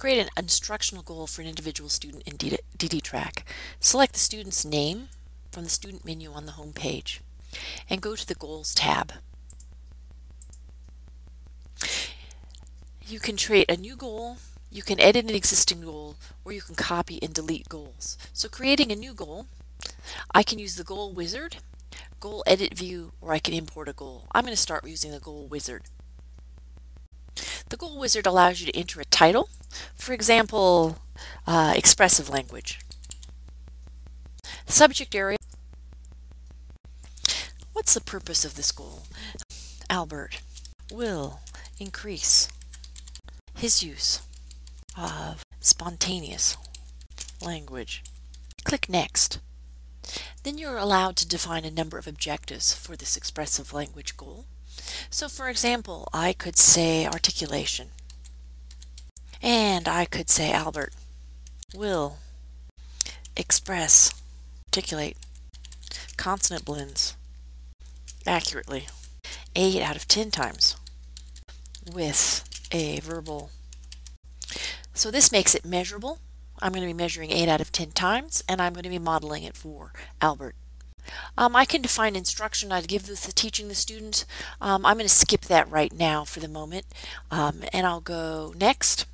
Create an instructional goal for an individual student in Ddtrac. Select the student's name from the student menu on the home page and go to the Goals tab. You can create a new goal, you can edit an existing goal, or you can copy and delete goals. So creating a new goal, I can use the Goal Wizard, Goal Edit View, or I can import a goal. I'm going to start using the Goal Wizard. The Goal Wizard allows you to enter a title, for example, expressive language. Subject area. What's the purpose of this goal? Albert will increase his use of spontaneous language. Click Next. Then you're allowed to define a number of objectives for this expressive language goal. So for example, I could say articulation. And I could say Albert will articulate consonant blends accurately 8 out of 10 times with a verbal. So this makes it measurable. I'm going to be measuring 8 out of 10 times, and I'm going to be modeling it for Albert. I can define instruction I'd give with the teaching the student. I'm going to skip that right now for the moment, and I'll go next.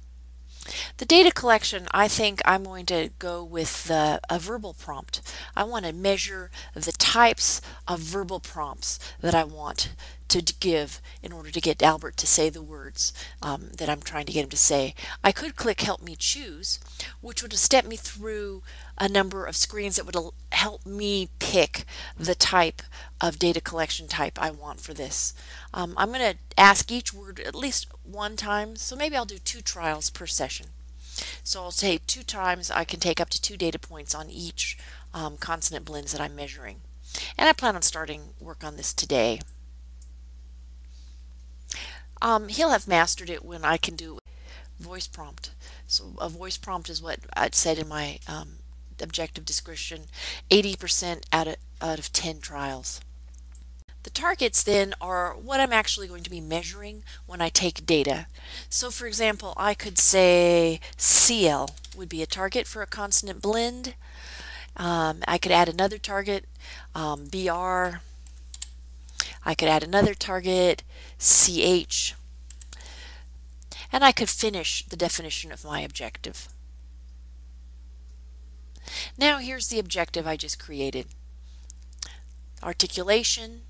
The data collection, I think I'm going to go with a verbal prompt. I want to measure the types of verbal prompts that I want to give in order to get Albert to say the words that I'm trying to get him to say. I could click Help Me Choose, which would step me through a number of screens that would help me pick the type of data collection type I want for this. I'm going to ask each word at least one time, so maybe I'll do 2 trials per session. So I'll say 2 times I can take up to 2 data points on each consonant blends that I'm measuring. And I plan on starting work on this today. He'll have mastered it when I can do voice prompt. So a voice prompt is what I'd said in my objective description, 80% out of 10 trials. The targets then are what I'm actually going to be measuring when I take data. So for example, I could say CL would be a target for a consonant blend. I could add another target, BR. I could add another target, CH. And I could finish the definition of my objective. Now here's the objective I just created. Articulation.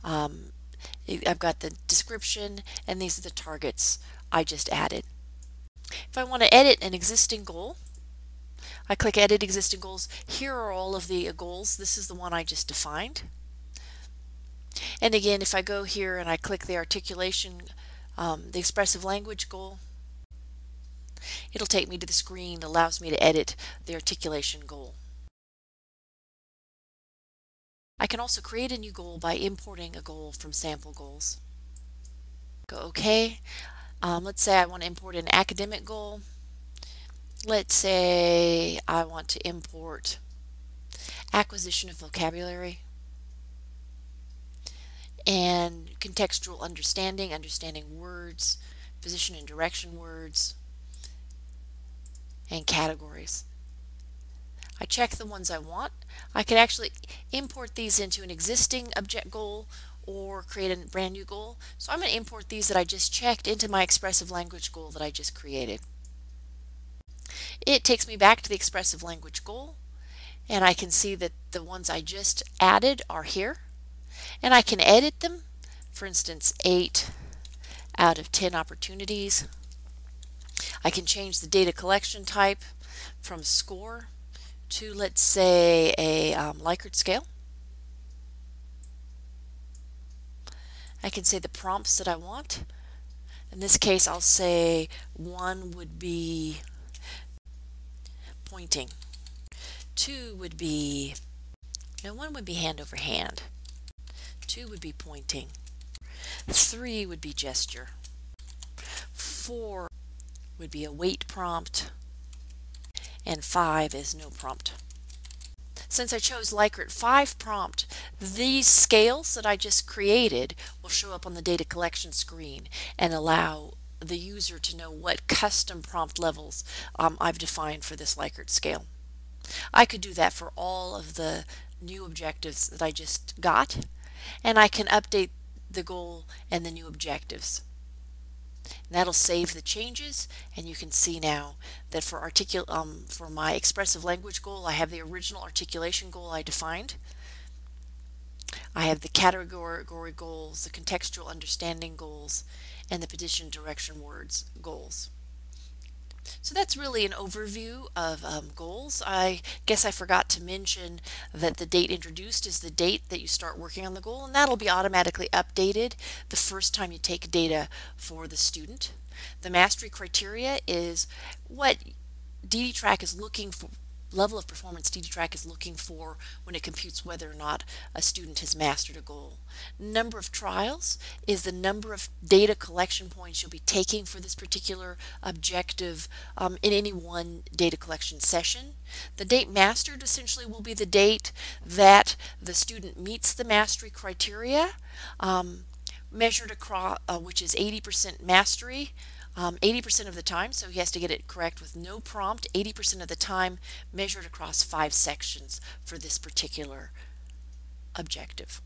I've got the description, and these are the targets I just added. If I want to edit an existing goal, I click Edit Existing Goals. Here are all of the goals. This is the one I just defined. And again, if I go here and I click the articulation, the expressive language goal, it'll take me to the screen that allows me to edit the articulation goal. I can also create a new goal by importing a goal from sample goals. Go OK. Let's say I want to import an academic goal. Let's say I want to import acquisition of vocabulary and contextual understanding, understanding words, position and direction words, and categories. I check the ones I want. I could actually import these into an existing object goal or create a brand new goal. So I'm going to import these that I just checked into my expressive language goal that I just created. It takes me back to the expressive language goal, and I can see that the ones I just added are here, and I can edit them. For instance, 8 out of 10 opportunities. I can change the data collection type from score to, let's say, a Likert scale. I can say the prompts that I want. In this case, I'll say 1 would be pointing. 2 would be, no, 1 would be hand over hand. 2 would be pointing. 3 would be gesture. 4 would be a wait prompt. And 5 is no prompt. Since I chose Likert 5 prompt, these scales that I just created will show up on the data collection screen and allow the user to know what custom prompt levels I've defined for this Likert scale. I could do that for all of the new objectives that I just got, and I can update the goal and the new objectives. And that'll save the changes, and you can see now that for my expressive language goal, I have the original articulation goal I defined. I have the category goals, the contextual understanding goals, and the position direction words goals. So that's really an overview of goals. I guess I forgot to mention that the date introduced is the date that you start working on the goal, and that'll be automatically updated the first time you take data for the student. The mastery criteria is what Dtrac is looking for, level of performance Dtrac is looking for when it computes whether or not a student has mastered a goal. Number of trials is the number of data collection points you'll be taking for this particular objective in any one data collection session. The date mastered essentially will be the date that the student meets the mastery criteria, measured across, which is 80% mastery. 80% of the time, so he has to get it correct with no prompt, 80% of the time measured across 5 sections for this particular objective.